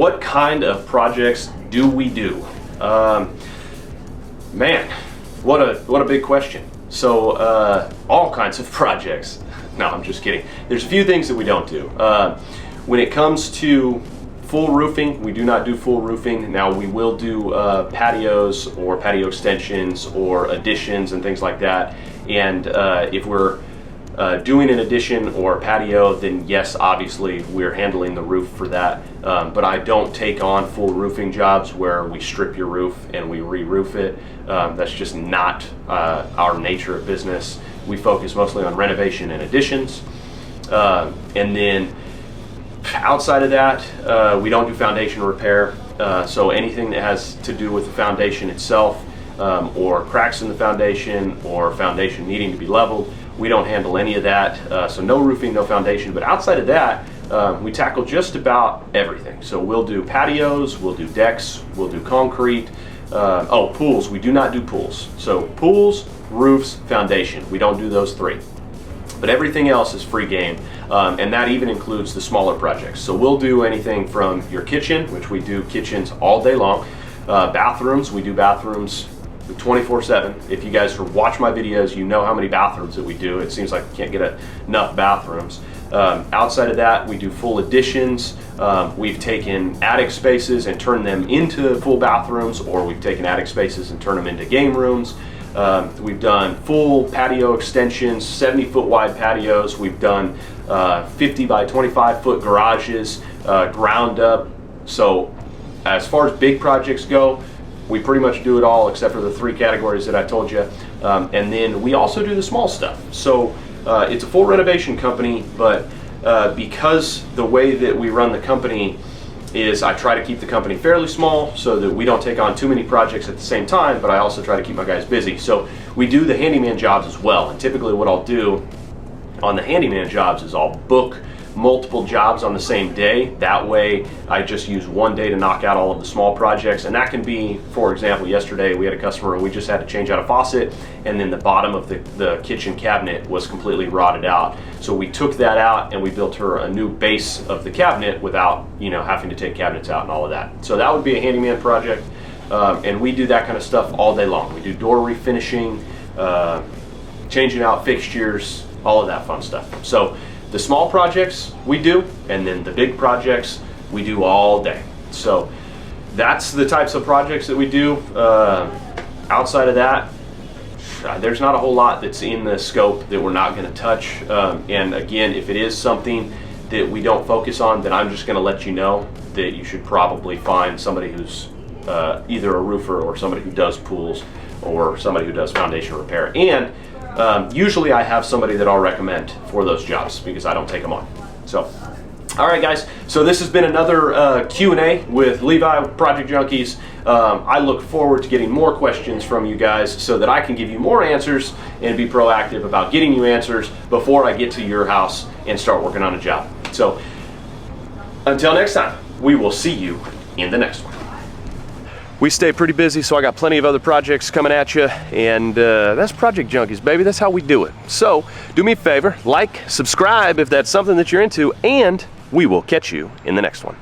what kind of projects do we do? Man, what a big question. So all kinds of projects. No, I'm just kidding. There's a few things that we don't do. When it comes to full roofing, we do not do full roofing. Now we will do patios or patio extensions or additions and things like that. And if we're doing an addition or a patio, then yes, obviously we're handling the roof for that. But I don't take on full roofing jobs where we strip your roof and we re-roof it. That's just not our nature of business. We focus mostly on renovation and additions. And then outside of that, we don't do foundation repair. So anything that has to do with the foundation itself, or cracks in the foundation or foundation needing to be leveled, we don't handle any of that. So no roofing, no foundation. But outside of that, we tackle just about everything. So we'll do patios, we'll do decks, we'll do concrete. Pools, we do not do pools. So pools, roofs, foundation, we don't do those three. But everything else is free game, and that even includes the smaller projects. So we'll do anything from your kitchen, which we do kitchens all day long. Bathrooms, we do bathrooms 24/7. If you guys watch my videos, you know how many bathrooms that we do. It seems like we can't get enough bathrooms. Outside of that, we do full additions. We've taken attic spaces and turned them into full bathrooms, or we've taken attic spaces and turned them into game rooms. We've done full patio extensions, 70-foot wide patios. We've done 50 by 25 foot garages, ground up. So as far as big projects go, we pretty much do it all except for the three categories that I told you. And then we also do the small stuff. So it's a full renovation company, but because the way that we run the company is I try to keep the company fairly small so that we don't take on too many projects at the same time, but I also try to keep my guys busy. So we do the handyman jobs as well. And typically what I'll do on the handyman jobs is I'll book multiple jobs on the same day. That way I just use one day to knock out all of the small projects. And that can be, for example, yesterday we had a customer and we just had to change out a faucet, and then the bottom of the kitchen cabinet was completely rotted out. So we took that out and we built her a new base of the cabinet without, having to take cabinets out and all of that. So that would be a handyman project. And we do that kind of stuff all day long. We do door refinishing, changing out fixtures, all of that fun stuff. So the small projects we do, and then the big projects we do all day. So that's the types of projects that we do. Outside of that, there's not a whole lot that's in the scope that we're not going to touch. And again, if it is something that we don't focus on, then I'm just going to let you know that you should probably find somebody who's either a roofer or somebody who does pools or somebody who does foundation repair. And usually I have somebody that I'll recommend for those jobs because I don't take them on. So, all right guys, so this has been another Q&A with Levi, Project Junkeez. I look forward to getting more questions from you guys so that I can give you more answers and be proactive about getting you answers before I get to your house and start working on a job. So, until next time, we will see you in the next one. We stay pretty busy, so I got plenty of other projects coming at you, and that's Project Junkeez, baby. That's how we do it. So do me a favor, like, subscribe if that's something that you're into, and we will catch you in the next one.